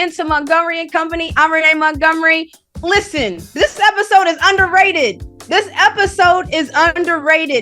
into Montgomery and Company. I'm Rhyne Montgomery. Listen, this episode is underrated.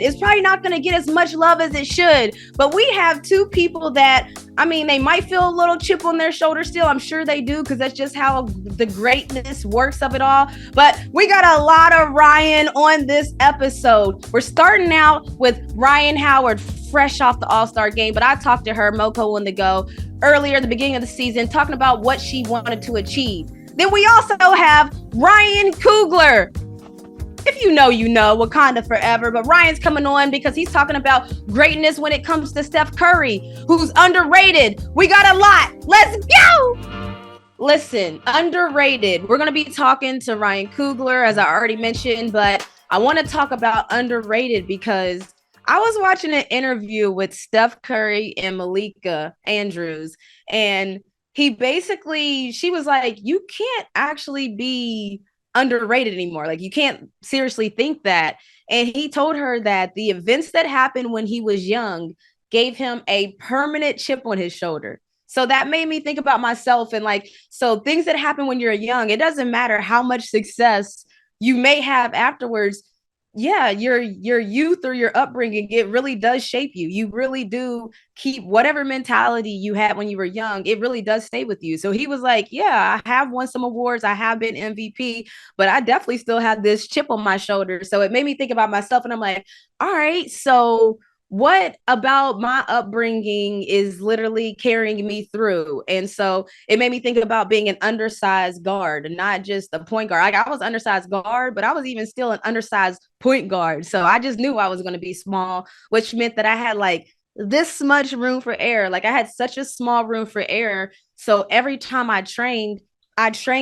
It's probably not going to get as much love as it should, but we have two people that, they might feel a little chip on their shoulder still. I'm sure they do, because that's just how the greatness works of it all. But we got a lot of Ryan on this episode. We're starting out with Rhyne Howard, fresh off the All-Star game, but I talked to her, MoCo on the Go, earlier at the beginning of the season, talking about what she wanted to achieve. Then we also have Ryan Coogler. If you know, Wakanda forever. But Ryan's coming on because he's talking about greatness when it comes to Steph Curry, who's underrated. We got a lot. Let's go. Listen, underrated. We're going to be talking to Ryan Coogler, as I already mentioned, but I want to talk about underrated because I was watching an interview with Steph Curry and Malika Andrews, and she was like, you can't actually be underrated anymore. Like, you can't seriously think that. And he told her that the events that happened when he was young gave him a permanent chip on his shoulder. So that made me think about myself, and so things that happen when you're young, it doesn't matter how much success you may have afterwards. Yeah, your youth or your upbringing, it really does shape you. You really do keep whatever mentality you had when you were young. It really does stay with you. So he was like, yeah, I have won some awards. I have been MVP, but I definitely still have this chip on my shoulder. So it made me think about myself, and I'm like, all right, so what about my upbringing is literally carrying me through? And so it made me think about being an undersized guard, not just a point guard. Like, I was undersized guard, but I was even still an undersized point guard. So I just knew I was going to be small, which meant that I had this much room for error. Like, I had such a small room for error. So every time I trained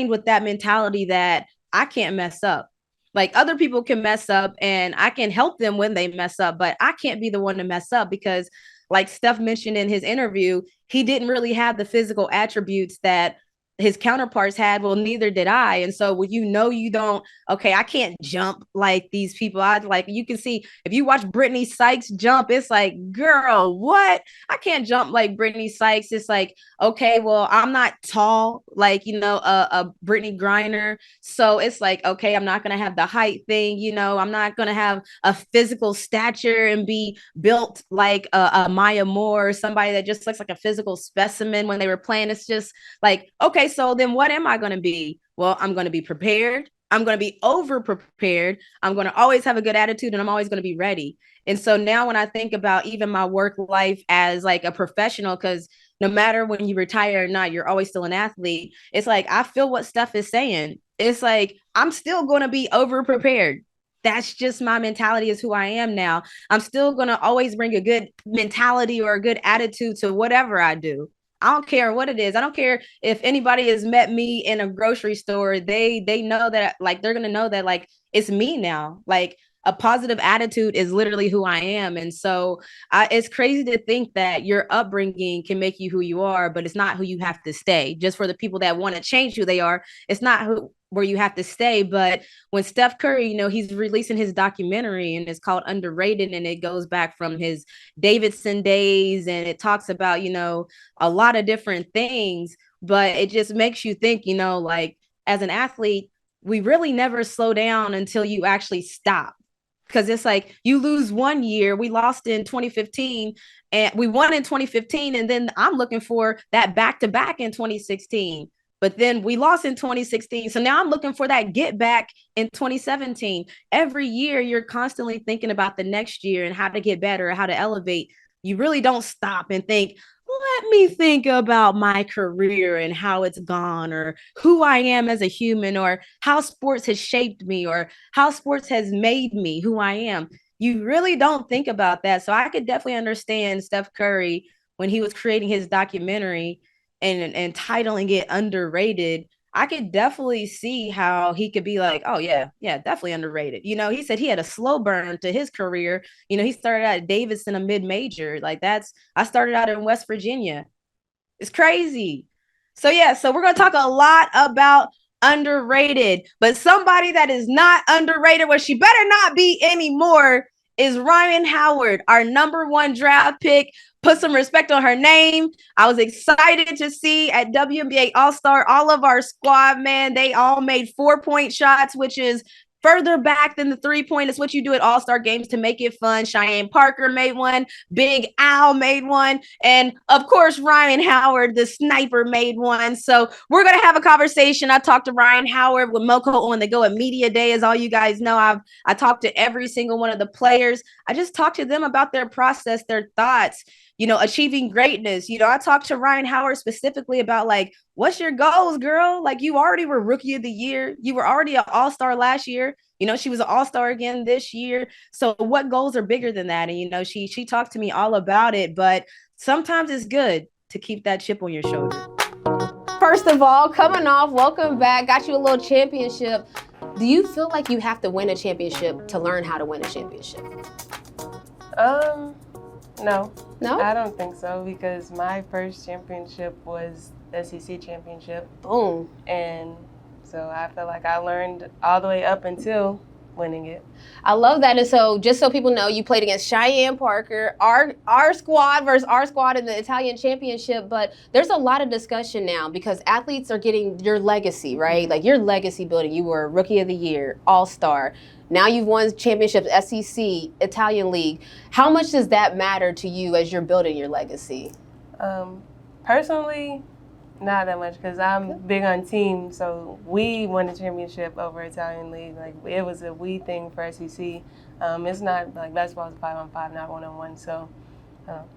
with that mentality that I can't mess up. Like, other people can mess up and I can help them when they mess up, but I can't be the one to mess up because, like Steph mentioned in his interview, he didn't really have the physical attributes that his counterparts had. Well, neither did I. And so when you don't, okay, I can't jump like these people. You can see if you watch Brittany Sykes jump, it's like, girl, what? I can't jump like Brittany Sykes. It's like, okay, well, I'm not tall like, a Brittany Griner. So it's like, okay, I'm not going to have the height thing. I'm not going to have a physical stature and be built like a Maya Moore or somebody that just looks like a physical specimen when they were playing. It's just like, okay, so then what am I going to be? Well, I'm going to be prepared. I'm going to be over prepared. I'm going to always have a good attitude, and I'm always going to be ready. And so now when I think about even my work life as like a professional, because no matter when you retire or not, you're always still an athlete. It's like, I feel what Steph is saying. It's like, I'm still going to be over prepared. That's just my mentality, is who I am now. I'm still going to always bring a good mentality or a good attitude to whatever I do. I don't care what it is. I don't care if anybody has met me in a grocery store. They know that, like, they're going to know that, like, it's me now. Like, a positive attitude is literally who I am. And so it's crazy to think that your upbringing can make you who you are, but it's not who you have to stay. Just for the people that want to change who they are, it's not where you have to stay. But when Steph Curry, he's releasing his documentary, and it's called Underrated, and it goes back from his Davidson days, and it talks about, a lot of different things, but it just makes you think, like, as an athlete, we really never slow down until you actually stop. Because it's like, you lose one year. We lost in 2015 and we won in 2015. And then I'm looking for that back-to-back in 2016. But then we lost in 2016. So now I'm looking for that get back in 2017. Every year, you're constantly thinking about the next year and how to get better, how to elevate. You really don't stop and think, let me think about my career and how it's gone, or who I am as a human, or how sports has shaped me, or how sports has made me who I am. You really don't think about that. So I could definitely understand Steph Curry when he was creating his documentary and titling it Underrated. I could definitely see how he could be like, oh yeah, definitely underrated. He said he had a slow burn to his career. He started out at Davidson, a mid-major. I started out in West Virginia. It's crazy. So we're going to talk a lot about underrated, but somebody that is not underrated, well, she better not be anymore, is Rhyne Howard, our #1 draft pick. Put some respect on her name. I was excited to see at WNBA All-Star, all of our squad, man, they all made 4-point shots, which is further back than the 3-point. It's what you do at All-Star games to make it fun. Cheyenne Parker made one. Big Al made one. And of course, Rhyne Howard, the sniper, made one. So we're going to have a conversation. I talked to Rhyne Howard with MoCo on the Go at Media Day. As all you guys know, I talked to every single one of the players. I just talked to them about their process, their thoughts, achieving greatness. I talked to Rhyne Howard specifically about like, what's your goals, girl? Like, you already were Rookie of the Year. You were already an All-Star last year. She was an All-Star again this year. So what goals are bigger than that? And, she talked to me all about it, but sometimes it's good to keep that chip on your shoulder. First of all, coming off, welcome back. Got you a little championship. Do you feel like you have to win a championship to learn how to win a championship? No. No? I don't think so, because my first championship was SEC championship. Boom. And so I feel like I learned all the way up until winning it. I love that. And so just so people know, you played against Cheyenne Parker, our squad versus our squad in the Italian championship. But there's a lot of discussion now because athletes are getting your legacy, right? Like your legacy building. You were Rookie of the Year, All-Star. Now you've won championships, SEC, Italian League. How much does that matter to you as you're building your legacy? Personally, not that much, because I'm big on team. So we won the championship over Italian League. Like, it was a we thing for SEC. It's not like basketball is 5-on-5, not 1-on-1. So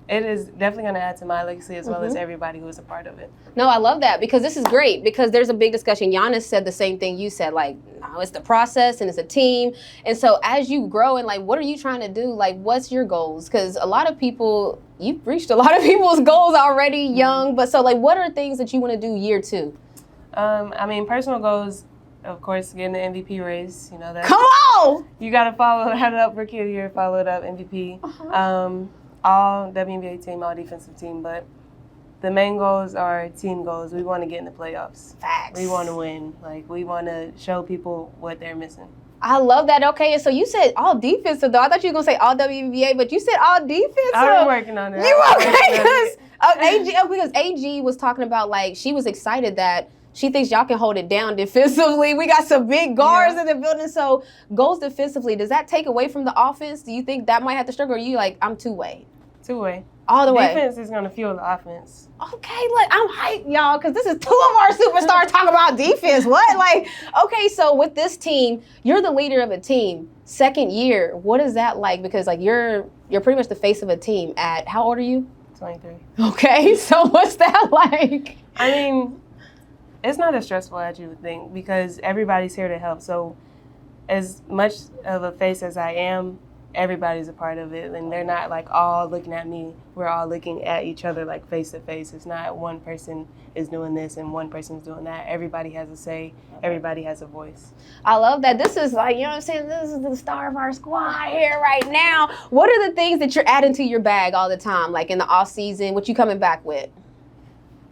it is definitely going to add to my legacy as well as everybody who is a part of it. No, I love that because this is great because there's a big discussion. Giannis said the same thing you said, like, no, it's the process and it's a team. And so as you grow and like, what are you trying to do? Like, what's your goals? Because a lot of people, you've reached a lot of people's goals already young. But so like, what are things that you want to do year 2? I mean, personal goals, of course, getting the MVP race. That. Come on! You got to follow that up, Rookie of the Year, follow it up, MVP. All WNBA team, all defensive team, but the main goals are team goals. We want to get in the playoffs. Facts. We want to win. Like, we want to show people what they're missing. I love that. Okay, so you said all defensive, though. I thought you were going to say all WNBA, but you said all defensive. I've been working on it. You okay? Because AG was talking about, like, she was excited that she thinks y'all can hold it down defensively. We got some big guards in the building. So goals defensively, does that take away from the offense? Do you think that might have to struggle? Or are you like, I'm two-way? Two-way. All the way. Defense is going to fuel the offense. Okay, look, I'm hyped, y'all, because this is 2 of our superstars talking about defense. What? Like, okay, so with this team, you're the leader of a team. Second year, what is that like? Because like you're pretty much the face of a team at, how old are you? 23. Okay, so what's that like? I mean, it's not as stressful as you would think because everybody's here to help. So as much of a face as I am, everybody's a part of it, and they're not like all looking at me. We're all looking at each other like face to face. It's not one person is doing this and one person's doing that. Everybody has a say. Everybody has a voice. I love that. This is like, you know what I'm saying? This is the star of our squad here right now. What are the things that you're adding to your bag all the time, like in the off season? What you coming back with?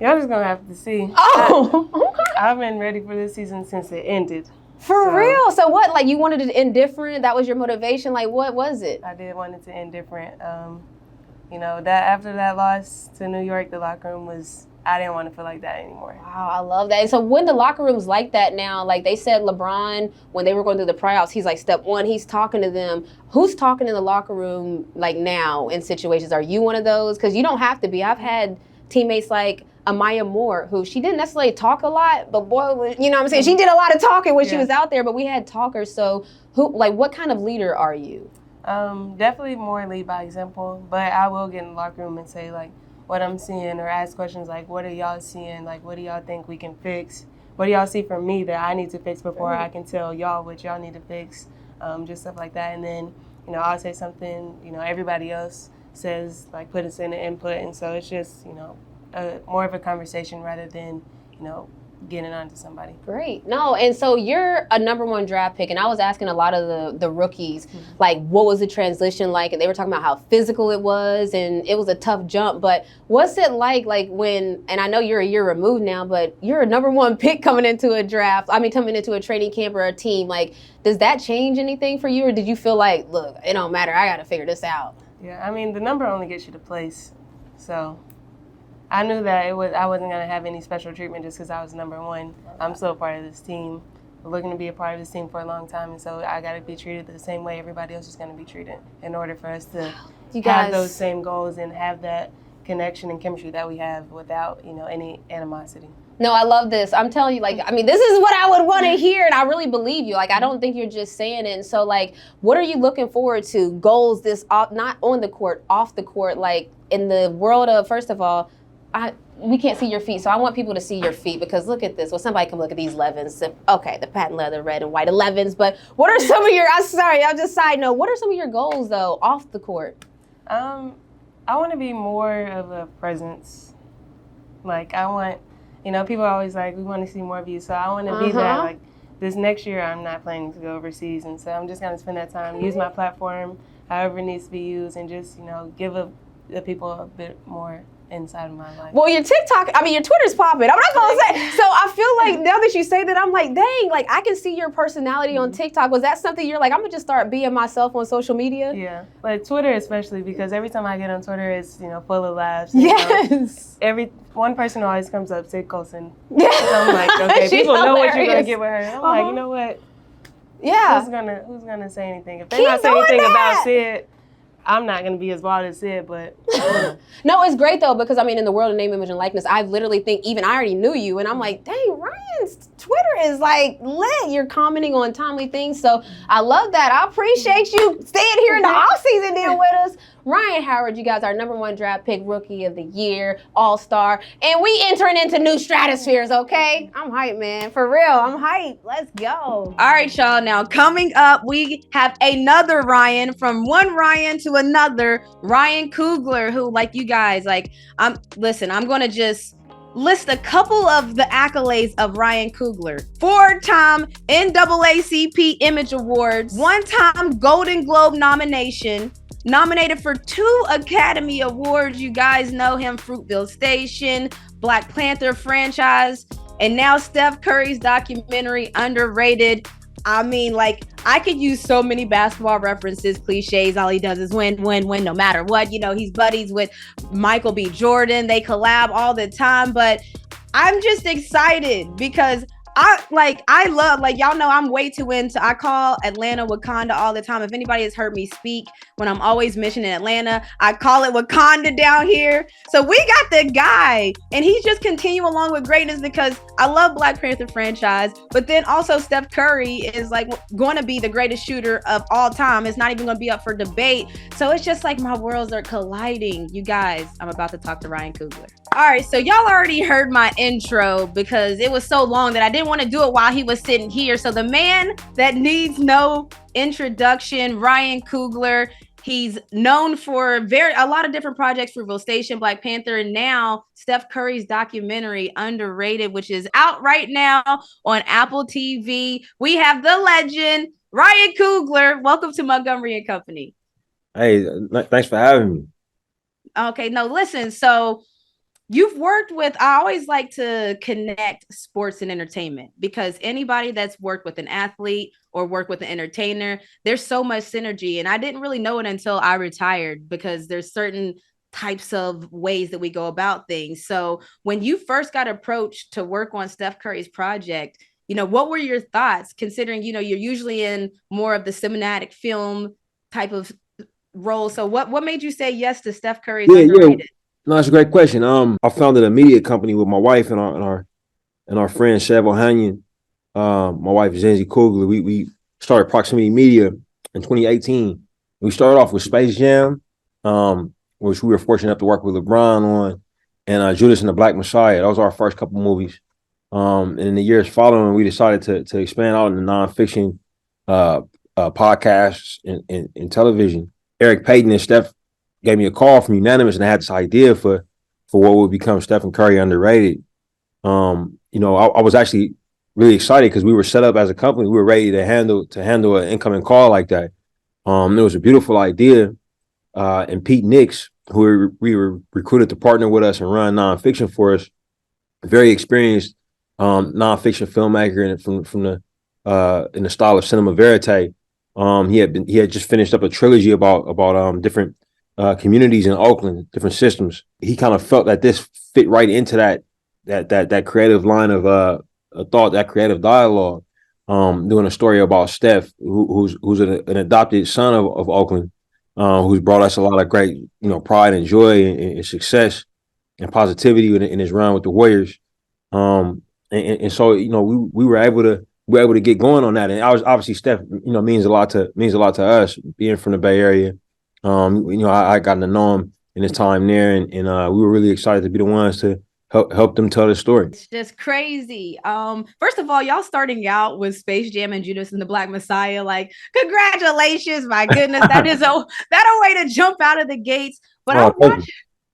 Y'all just gonna have to see. Oh, okay. I've been ready for this season since it ended. For real? So what, like you wanted it to end different? That was your motivation? Like what was it? I did want it to end different. That after that loss to New York, the locker room was, I didn't want to feel like that anymore. Wow, I love that. And so when the locker room's like that now, like they said LeBron, when they were going through the tryouts, he's like step 1, he's talking to them. Who's talking in the locker room like now in situations? Are you one of those? Because you don't have to be. I've had teammates like Amaya Moore, who she didn't necessarily talk a lot, but boy, you know what I'm saying? She did a lot of talking when she was out there, but we had talkers. So what kind of leader are you? Definitely more lead by example, but I will get in the locker room and say like what I'm seeing or ask questions like, what are y'all seeing? Like, what do y'all think we can fix? What do y'all see from me that I need to fix before I can tell y'all what y'all need to fix? Just stuff like that. And then, I'll say something, everybody else says, like, put us in the input. And so it's just, more of a conversation rather than, getting onto somebody. Great. No, and so you're a number 1 draft pick, and I was asking a lot of the rookies, like, what was the transition like? And they were talking about how physical it was, and it was a tough jump. But what's it like when, and I know you're a year removed now, but you're a number 1 pick coming into a draft, coming into a training camp or a team. Like, does that change anything for you, or did you feel like, look, it don't matter, I got to figure this out? Yeah, I mean, the number only gets you to place, so I knew that I wasn't going to have any special treatment just because I was number 1. I'm still a part of this team. I'm looking to be a part of this team for a long time, and so I got to be treated the same way everybody else is going to be treated in order for us to have those same goals and have that connection and chemistry that we have without, any animosity. No, I love this. I'm telling you, this is what I would want to hear, and I really believe you. I don't think you're just saying it. And so, what are you looking forward to? Goals not on the court, off the court, in the world of, first of all, we can't see your feet, so I want people to see your feet, because look at this. Well, somebody can look at these 11s. Okay, the patent leather red and white 11s, but what are some of your, I'll just side note, what are some of your goals, though, off the court? I want to be more of a presence. I want, people are always we want to see more of you, so I want to be that. This next year, I'm not planning to go overseas, and so I'm just going to spend that time, use my platform however it needs to be used, and just, give the people a bit more inside of my life. Well, your your Twitter's popping. I'm not gonna say. So I feel like now that you say that, I'm like, dang, I can see your personality on TikTok. Was that something you're like, I'm gonna just start being myself on social media? Yeah, Twitter especially, because every time I get on Twitter, it's full of laughs. Yes. One person always comes up, Sid Colson. Yeah. So I'm like, okay, people know what you're gonna get with her. I'm like, you know what? Yeah. Who's gonna say anything? If they're not saying anything about Sid, I'm not going to be as wild as Sid, but... No, it's great, though, because, in the world of name, image, and likeness, I literally think, I already knew you, and I'm like, dang, Ryan's Twitter is, lit. You're commenting on timely things, so I love that. I appreciate you staying here in the off-season deal with us. Rhyne Howard, you guys are number 1 draft pick, Rookie of the Year, All-Star, and we entering into new stratospheres, okay? I'm hyped, man. For real, I'm hyped. Let's go. All right, y'all. Now, coming up, we have another Ryan, from one Ryan to another, Ryan Coogler, who, you guys, I'm going to just list a couple of the accolades of Ryan Coogler. 4-time NAACP Image Awards, 1-time Golden Globe nomination, nominated for 2 Academy Awards. You guys know him, Fruitvale Station, Black Panther franchise, and now Steph Curry's documentary, Underrated. I could use so many basketball references, cliches. All he does is win, no matter what. He's buddies with Michael B. Jordan. They collab all the time, but I'm just excited because I love, y'all know I'm way too into, I call Atlanta Wakanda all the time. If anybody has heard me speak when I'm always mentioning Atlanta, I call it Wakanda down here. So we got the guy, and he's just continuing along with greatness because I love Black Panther franchise, but then also Steph Curry is going to be the greatest shooter of all time. It's not even going to be up for debate. So it's just my worlds are colliding. You guys, I'm about to talk to Ryan Coogler. All right, so y'all already heard my intro because it was so long that I didn't want to do it while he was sitting here. So the man that needs no introduction, Ryan Coogler. He's known for a lot of different projects, Fruitvale Station, Black Panther, and now Steph Curry's documentary, Underrated, which is out right now on Apple TV. We have the legend, Ryan Coogler. Welcome to Montgomery Company. Hey, thanks for having me. Okay, no, listen, so you've worked with, I always like to connect sports and entertainment because anybody that's worked with an athlete or worked with an entertainer, there's so much synergy. And I didn't really know it until I retired because there's certain types of ways that we go about things. So when you first got approached to work on Steph Curry's project, what were your thoughts considering, you're usually in more of the cinematic film type of role. So what made you say yes to Steph Curry's Underrated? Yeah. No, that's a great question. I founded a media company with my wife and our friend Chev Ohanian. My wife is Zenzi Coogler. We started Proximity Media in 2018. We started off with Space Jam, which we were fortunate enough to work with LeBron on, and Judas and the Black Messiah. That was our first couple movies. And in the years following, we decided to expand out into nonfiction, podcasts, and television. Eric Payton and Steph gave me a call from Unanimous, and I had this idea for what would become Stephen Curry Underrated. And I was actually really excited because we were set up as a company. We were ready to handle an incoming call like that. It was a beautiful idea. And Pete Nix, who we were recruited to partner with us and run nonfiction for us, very experienced nonfiction filmmaker from the in the style of cinema verite. He had just finished up a trilogy about different communities in Oakland, different systems. He kind of felt that this fit right into that creative line of thought, that creative dialogue. Doing a story about Steph, who's an adopted son of Oakland, who's brought us a lot of great pride and joy and success and positivity in his run with the Warriors. And so we were able to get going on that. And obviously Steph means a lot to us being from the Bay Area. I gotten to know him in his time there, and we were really excited to be the ones to help them tell the story. It's just crazy. First of all, y'all starting out with Space Jam and Judas and the Black Messiah, like, congratulations, my goodness. That a way to jump out of the gates. But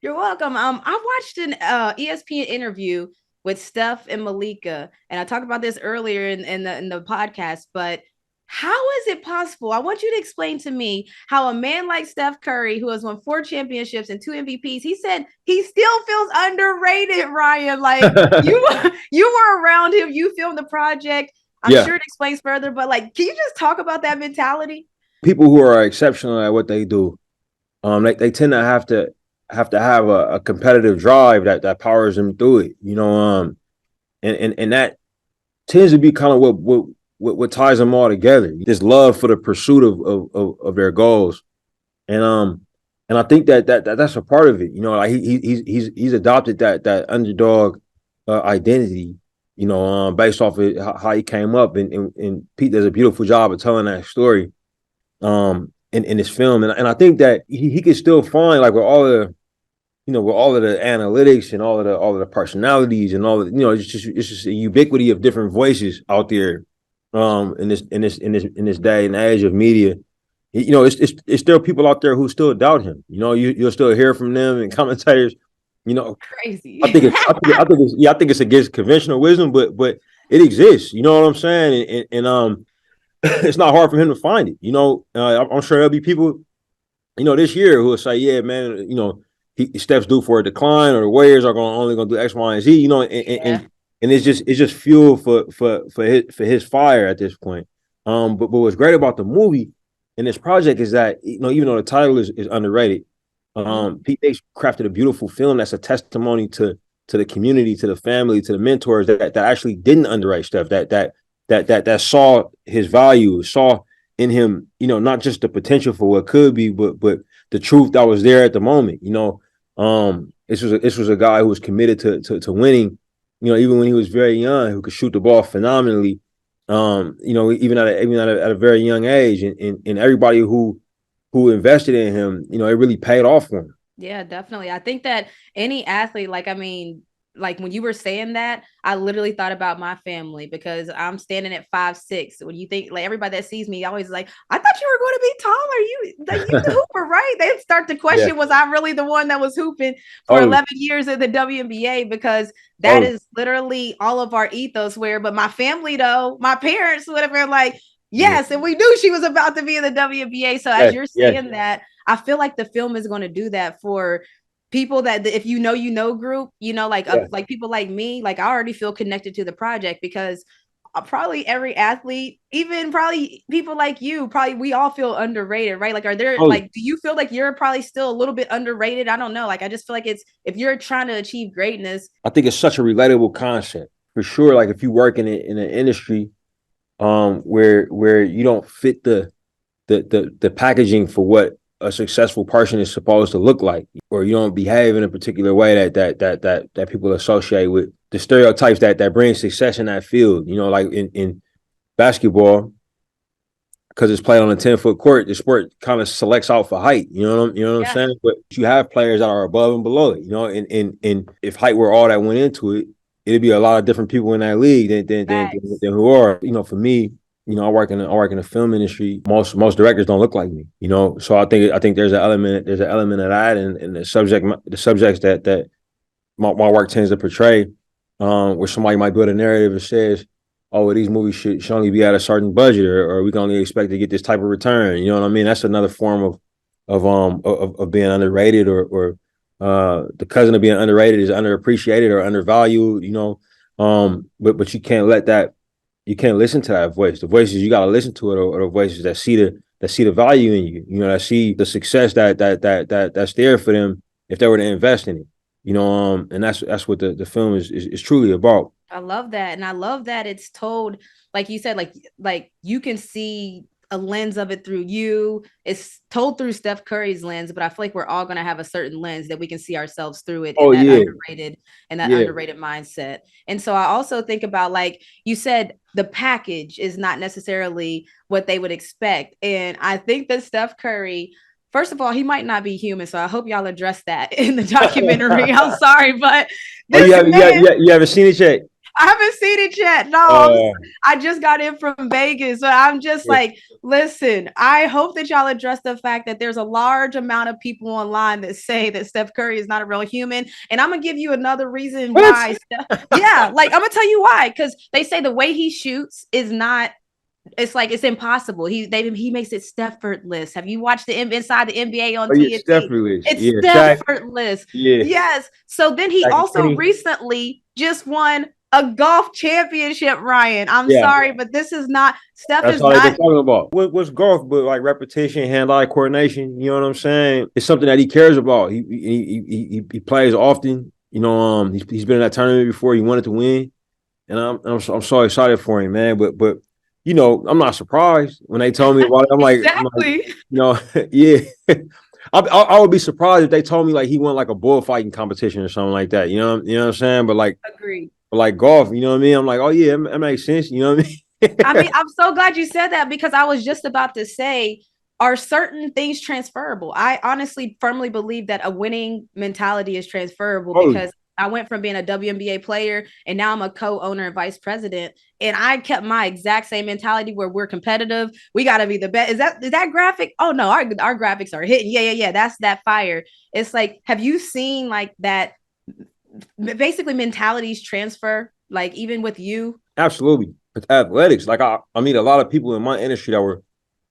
you're welcome. I watched an ESPN interview with Steph and Malika, and I talked about this earlier in the podcast, but how is it possible? I want you to explain to me how a man like Steph Curry, who has won 4 championships and 2 MVPs, he said he still feels underrated, Ryan. Like, you were around him, you filmed the project. I'm sure it explains further, but like, can you just talk about that mentality? People who are exceptional at what they do, they tend to have to have a competitive drive that powers them through it, and that tends to be kind of what ties them all together. This love for the pursuit of their goals, and I think that's a part of it. Like he's adopted that underdog identity, based off of how he came up, and Pete does a beautiful job of telling that story, in this film, and I think that he could still find, like, with all of the analytics and all of the personalities and all of it's just a ubiquity of different voices out there. In this day and age of media, it's still people out there who still doubt him. You'll still hear from them and commentators. Crazy. I think it's against conventional wisdom, but it exists. You know what I'm saying? And it's not hard for him to find it. I'm sure there'll be people, this year who will say, yeah, man, Steph's due for a decline, or the Warriors are only going to do X, Y, and Z. And it's just fuel for his fire at this point. But what's great about the movie and this project is that even though the title is underrated, Pete Nix crafted a beautiful film that's a testimony to the community, to the family, to the mentors that actually didn't underrate Steph, that saw his value, saw in him, not just the potential for what could be, but the truth that was there at the moment. This was a guy who was committed to winning. Even when he was very young, who could shoot the ball phenomenally, even at a very young age, and everybody who invested in him, it really paid off for him. Yeah, definitely. I think that any athlete, like when you were saying that, I literally thought about my family, because I'm standing at 5'6". When you think, like, everybody that sees me always like, I thought you were going to be taller. You the hooper, right? They start to question, was I really the one that was hooping for 11 years in the WNBA? Because that is literally all of our ethos. But my family, though, my parents would have been like, yes, and we knew she was about to be in the WNBA. So as you're saying that, I feel like the film is going to do that for people that, if group, like people like me, like, I already feel connected to the project, because probably every athlete, even probably people like you, we all feel underrated, right? Like, are there do you feel like you're probably still a little bit underrated? I don't know. Like, I just feel like if you're trying to achieve greatness, I think it's such a relatable concept for sure. Like, if you work in an industry where you don't fit the packaging for what a successful person is supposed to look like, or you don't behave in a particular way that people associate with the stereotypes that bring success in that field. Like in basketball, because it's played on a 10-foot court, the sport kind of selects out for height. You know what I'm saying? But you have players that are above and below it. And if height were all that went into it, it'd be a lot of different people in that league than who are. For me, I work in the film industry. Most directors don't look like me, So I think there's an element of that, and the subjects that my work tends to portray where somebody might build a narrative that says, oh, well, these movies should only be at a certain budget, or we can only expect to get this type of return. You know what I mean? That's another form of being underrated, or the cousin of being underrated is underappreciated or undervalued. You know, but you can't let that. You can't listen to that voice. The voices you got to listen to it, or the voices that see the value in you. You know, that see the success that's there for them if they were to invest in it. You know, and that's what the film is truly about. I love that. And I love that it's told, like you said, like you can see a lens of it through you. It's told through Steph Curry's lens, but I feel like we're all going to have a certain lens that we can see ourselves through it. Oh, and that yeah. underrated mindset. And so I also think about, like you said, the package is not necessarily what they would expect. And I think that Steph Curry, first of all, he might not be human, so I hope y'all address that in the documentary. I'm sorry, but you haven't seen it yet? I haven't seen it yet. No, I just got in from Vegas. So I'm just like, listen, I hope that y'all address the fact that there's a large amount of people online that say that Steph Curry is not a real human. And I'm going to give you another reason why. Yeah, like I'm going to tell you why. Because they say the way he shoots is not, it's like it's impossible. He makes it Steph-effortless. Have you watched the inside the NBA on TNT? It's Steph-effortless. Yeah. Yes. So then he also recently just won a golf championship, Ryan. I'm sorry, but this is not Steph. That's all they've been talking about. What's golf but like repetition, hand-eye coordination? You know what I'm saying? It's something that he cares about. He plays often. You know, he's been in that tournament before. He wanted to win, and I'm so excited for him, man. But you know, I'm not surprised when they told me about it. I'm like, exactly. You know, yeah. I would be surprised if they told me like he won like a bullfighting competition or something like that. You know what I'm saying? But like, agreed. Like golf, you know what I mean? I'm like, oh yeah, that makes sense. You know what I mean? I mean, I'm so glad you said that, because I was just about to say, are certain things transferable? I honestly firmly believe that a winning mentality is transferable, because I went from being a WNBA player and now I'm a co-owner and vice president, and I kept my exact same mentality where we're competitive. We got to be the best. Is that graphic? Oh no, our graphics are hitting. Yeah. That's that fire. It's like, have you seen like that? Basically mentalities transfer, like even with you? Absolutely. It's athletics. Like I meet a lot of people in my industry that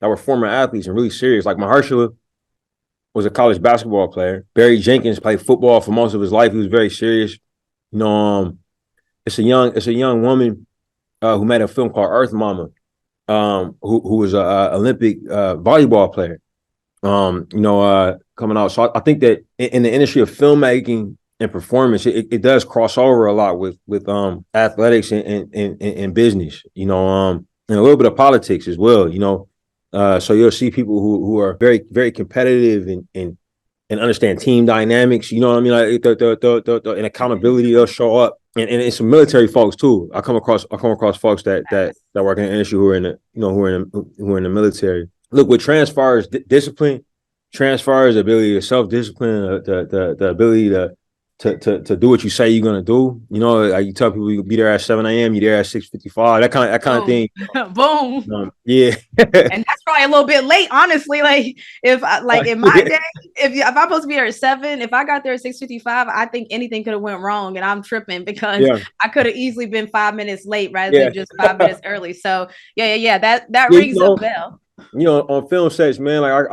were former athletes and really serious. Like Mahershala was a college basketball player. Barry Jenkins played football for most of his life. He was very serious. You know, it's a young woman who made a film called Earth Mama, who was a Olympic volleyball player. Coming out. So I think that in the industry of filmmaking and performance, it does cross over a lot with athletics and business, you know, and a little bit of politics as well, you know. So you'll see people who are very, very competitive and understand team dynamics, you know what I mean? Like and accountability, they'll show up. And it's some military folks too. I come across folks that work in the industry who are in the military. Look, what transfers discipline, transfers the ability to self-discipline, the ability to do what you say you're gonna do. You know, like you tell people you be there at 7 a.m., you're there at 6:55, that kind of thing. Boom. Yeah. And that's probably a little bit late, honestly. Like if in my day, if I'm supposed to be there at 7, if I got there at 6:55, I think anything could have went wrong, and I'm tripping because I could have easily been 5 minutes late rather than just 5 minutes early. So yeah, that rings a bell. You know, on film sets, man, like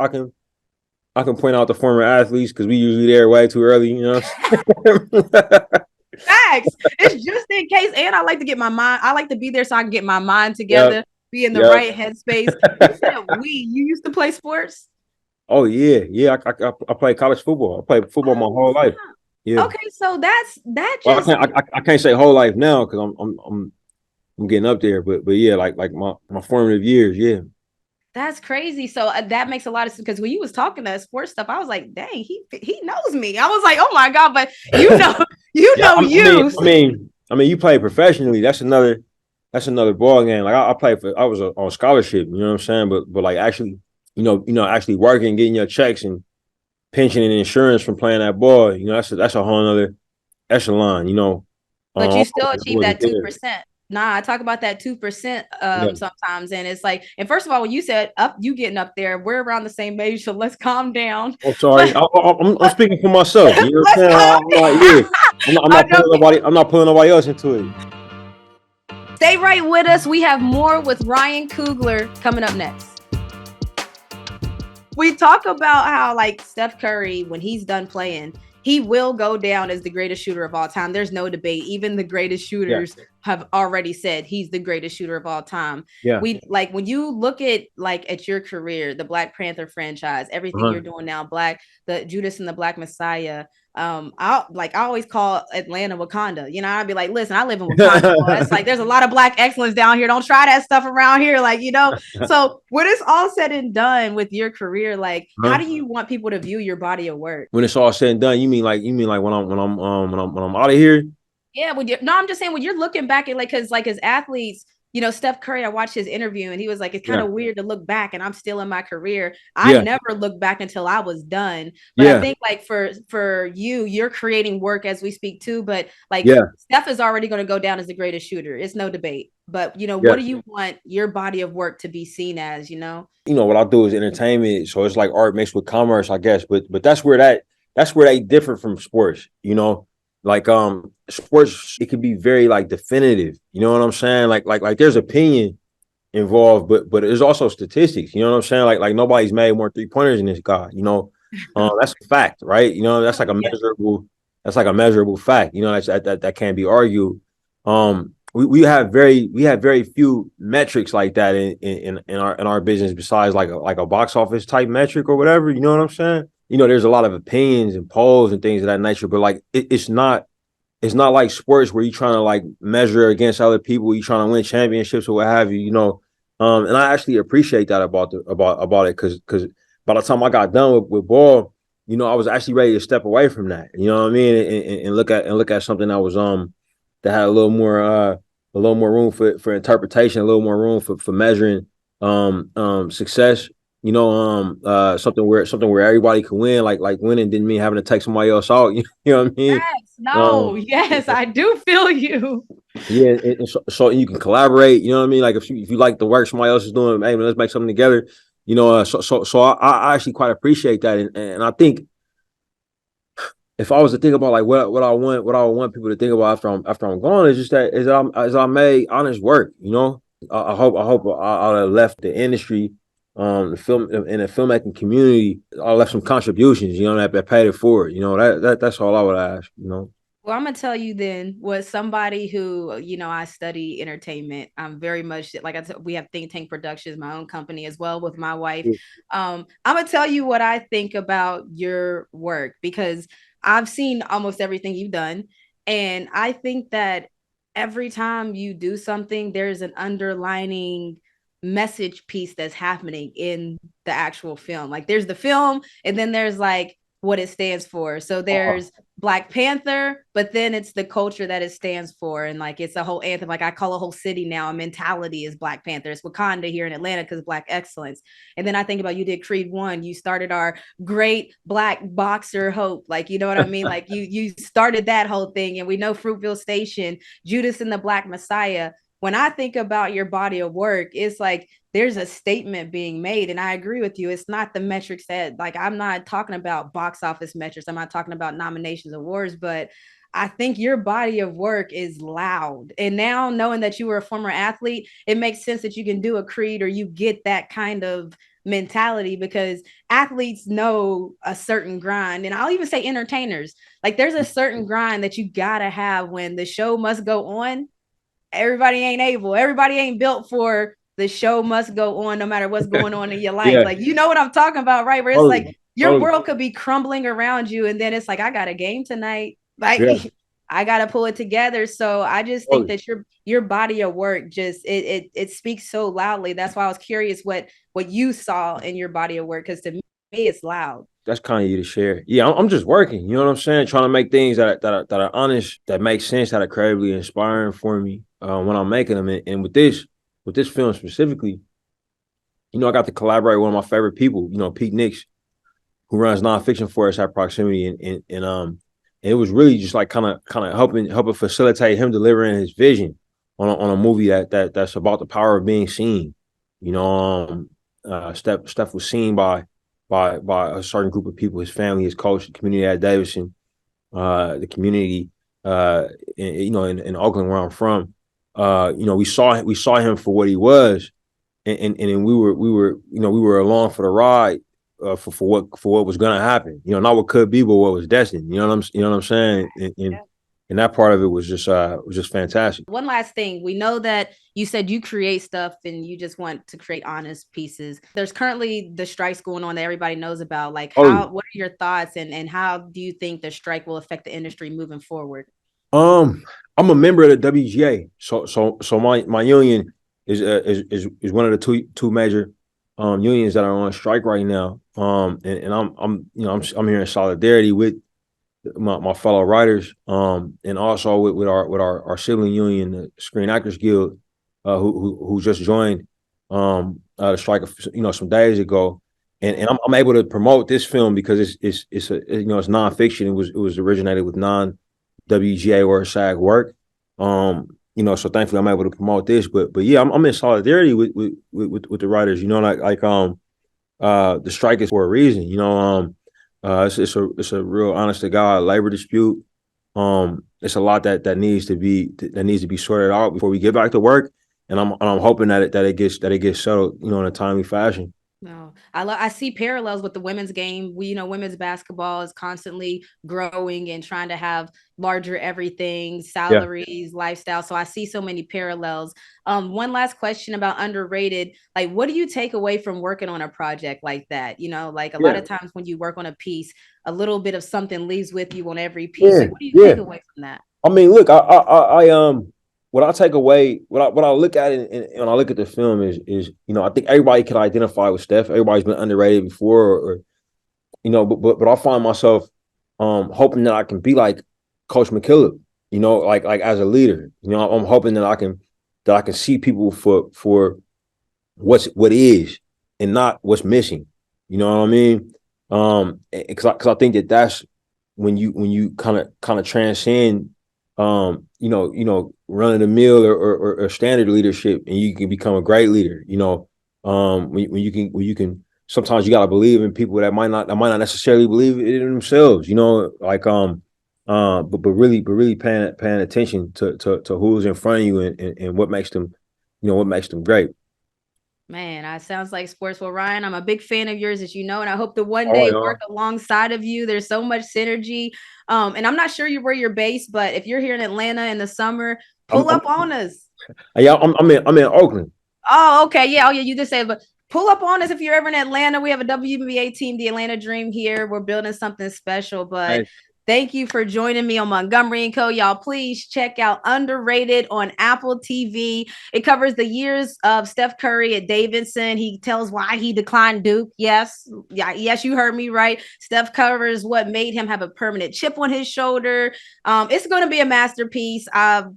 I can point out the former athletes because we usually there way too early, you know. Facts. It's just in case, and I like to get my mind. I like to be there so I can get my mind together, be in the right headspace. You said you used to play sports? Oh yeah. I played college football. I played football my whole life. Yeah. Okay, so that well, I can't say whole life now because I'm getting up there, but yeah, like my formative years, yeah. That's crazy. So that makes a lot of sense, because when you was talking that sports stuff, I was like, dang, he knows me. I was like, oh my God, but you know, I mean, you play professionally. That's another ball game. Like I was on scholarship, you know what I'm saying? But like actually, actually working, getting your checks and pension and insurance from playing that ball, you know, that's a whole other echelon, you know. But you still achieve that 2%. Nah, I talk about that 2% sometimes, and it's like, and first of all, when you said you getting up there, we're around the same age, so let's calm down. I'm sorry, I'm speaking for myself. You know what I'm saying? I'm not pulling nobody else into it. Stay right with us. We have more with Rhyne Coogler coming up next. We talk about how like Steph Curry, when he's done playing, he will go down as the greatest shooter of all time. There's no debate. Even the greatest shooters have already said he's the greatest shooter of all time. Yeah. We like when you look at your career, the Black Panther franchise, everything you're doing now, the Judas and the Black Messiah. I always call Atlanta Wakanda. You know, I'd be like, listen, I live in Wakanda. It's like there's a lot of Black excellence down here. Don't try that stuff around here. Like, you know, so when it's all said and done with your career, like how do you want people to view your body of work? When it's all said and done, you mean like when I'm out of here? Yeah, I'm just saying when you're looking back at because as athletes, you know, Steph Curry, I watched his interview and he was like, it's kind of weird to look back and I'm still in my career. I never looked back until I was done. But I think like for you're creating work as we speak too. But like Steph is already going to go down as the greatest shooter. It's no debate. But, you know, what do you want your body of work to be seen as, you know? You know, what I do is entertainment. So it's like art mixed with commerce, I guess. But that's where they differ from sports, you know? Like sports, it could be very like definitive. You know what I'm saying? Like there's opinion involved, but there's also statistics. You know what I'm saying? Like nobody's made more 3-pointers than this guy. You know, that's a fact, right? You know, that's like a measurable. That's like a measurable fact. You know, that can't be argued. We have very few metrics like that in our business besides like a box office type metric or whatever. You know what I'm saying? You know, there's a lot of opinions and polls and things of that nature, but like it's not like sports where you're trying to like measure against other people, you're trying to win championships or what have you, you know. And I actually appreciate that about it because by the time I got done with ball, you know, I was actually ready to step away from that. You know what I mean? And look at something that was that had a little more room for interpretation, a little more room for measuring success. You know, something where everybody can win. Like winning didn't mean having to take somebody else out. You know what I mean? Yes, I do feel you. Yeah, and so you can collaborate. You know what I mean? Like if you like the work somebody else is doing, hey, let's make something together. You know, so I actually quite appreciate that, and I think if I was to think about like what I want people to think about after I'm gone is just that I made honest work. You know, I hope I have left the industry. The film in the filmmaking community, I left some contributions, you know, that paid it forward. You know, that's all I would ask, you know. Well, I'm gonna tell you then, was somebody who, you know, I study entertainment. I'm very much like I said, we have Think Tank Productions, my own company as well with my wife. I'm gonna tell you what I think about your work because I've seen almost everything you've done. And I think that every time you do something, there's an underlining message piece that's happening in the actual film. Like there's the film and then there's like what it stands for. So there's Black Panther, but then it's the culture that it stands for. And like, it's a whole anthem. Like I call a whole city now, a mentality is Black Panther. It's Wakanda here in Atlanta because Black excellence. And then I think about you did Creed 1. You started our great Black boxer hope. Like, you know what I mean? Like you started that whole thing. And we know Fruitville Station, Judas and the Black Messiah. When I think about your body of work, it's like there's a statement being made. And I agree with you. It's not the metrics that, like, I'm not talking about box office metrics. I'm not talking about nominations, awards, but I think your body of work is loud. And now knowing that you were a former athlete, it makes sense that you can do a Creed or you get that kind of mentality because athletes know a certain grind. And I'll even say entertainers, like there's a certain grind that you gotta have when the show must go on. Everybody ain't built for the show must go on no matter what's going on in your life. Like, you know what I'm talking about, right? Where it's like your world could be crumbling around you. And then it's like, I got a game tonight. Like I got to pull it together. So I just think that your body of work just, it speaks so loudly. That's why I was curious what you saw in your body of work. Cause to me, it's loud. That's kind of you to share. Yeah, I'm just working. You know what I'm saying? Trying to make things that are honest, that make sense, that are creatively inspiring for me when I'm making them. And with this film specifically, you know, I got to collaborate with one of my favorite people, you know, Pete Nix, who runs nonfiction for us at Proximity, and it was really just like kind of helping facilitate him delivering his vision on a movie that's about the power of being seen. You know, Steph was seen by a certain group of people, his family, his coach, the community at Davidson, the community, uh, in Oakland where I'm from. We saw him for what he was, and we were along for the ride for what was gonna happen. Not what could be, but what was destined. You know what I'm saying? And that part of it was just fantastic. One last thing. We know that you said you create stuff and you just want to create honest pieces. There's currently the strikes going on that everybody knows about. Like, what are your thoughts and how do you think the strike will affect the industry moving forward? I'm a member of the WGA, so my union is one of the two major unions that are on strike right now. And I'm here in solidarity with my fellow writers, and also with our sibling union, the Screen Actors Guild, who just joined the strike some days ago, and I'm able to promote this film because it's nonfiction. It was originated with non-WGA or SAG work, so thankfully I'm able to promote this. But yeah, I'm in solidarity with the writers. The strike is for a reason. It's a real honest to God labor dispute. It's a lot that needs to be sorted out before we get back to work, and I'm hoping that it gets settled, in a timely fashion. No, I see parallels with the women's game. Women's basketball is constantly growing and trying to have larger everything, salaries, lifestyle. So I see so many parallels. One last question about underrated. Like, what do you take away from working on a project like that? Like a lot of times when you work on a piece, a little bit of something leaves with you on every piece. Like, what do you take away from that? I mean, look, what I take away, what I look at it and when I look at the film is I think everybody can identify with Steph. Everybody's been underrated before, but I find myself hoping that I can be like Coach McKillop, like as a leader. I'm hoping that I can see people for what is and not what's missing. You know what I mean? Because I think that's when you kind of transcend run of the mill or standard leadership, and you can become a great leader. When you can sometimes you gotta believe in people that might not necessarily believe it in themselves. But really paying attention to who's in front of you and what makes them, great. Man, that sounds like sports. Well, Ryan, I'm a big fan of yours, as you know, and I hope to one day work alongside of you. There's so much synergy. And I'm not sure where you're based, but if you're here in Atlanta in the summer, pull up on us. Yeah, I'm in Oakland. Oh, okay. Yeah. Oh, yeah. You just said, but pull up on us if you're ever in Atlanta. We have a WNBA team, the Atlanta Dream here. We're building something special, but thank you for joining me on Montgomery Co. Y'all, please check out Underrated on Apple TV. It covers the years of Steph Curry at Davidson. He tells why he declined Duke. Yes, you heard me right. Steph covers what made him have a permanent chip on his shoulder. It's going to be a masterpiece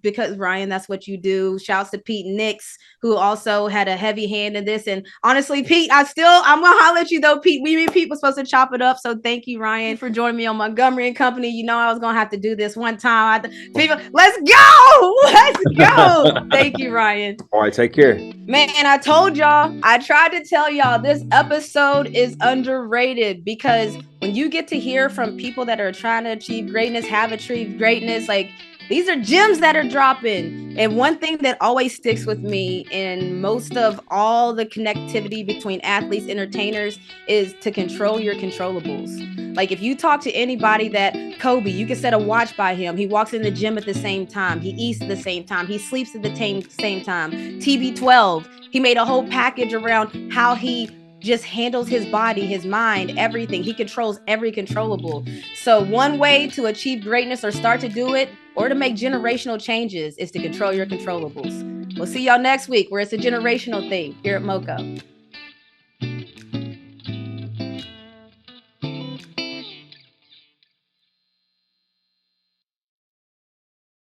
because, Ryan, that's what you do. Shouts to Pete Nix, who also had a heavy hand in this. And honestly, Pete, I'm going to holler at you, though, Pete. Pete was supposed to chop it up. So thank you, Ryan, for joining me on Montgomery & Company. I was going to have to do this one time. People, let's go. Let's go. Thank you, Ryan. All right, take care. Man, I told y'all, I tried to tell y'all this episode is underrated because when you get to hear from people that are trying to achieve greatness, have achieved greatness, like these are gems that are dropping. And one thing that always sticks with me in most of all the connectivity between athletes, entertainers, is to control your controllables. Like if you talk to anybody that Kobe, you can set a watch by him. He walks in the gym at the same time. He eats at the same time. He sleeps at the same time. TB12, he made a whole package around how he just handles his body, his mind, everything. He controls every controllable. So one way to achieve greatness or start to do it or to make generational changes is to control your controllables. We'll see y'all next week where it's a generational thing here at MoCo.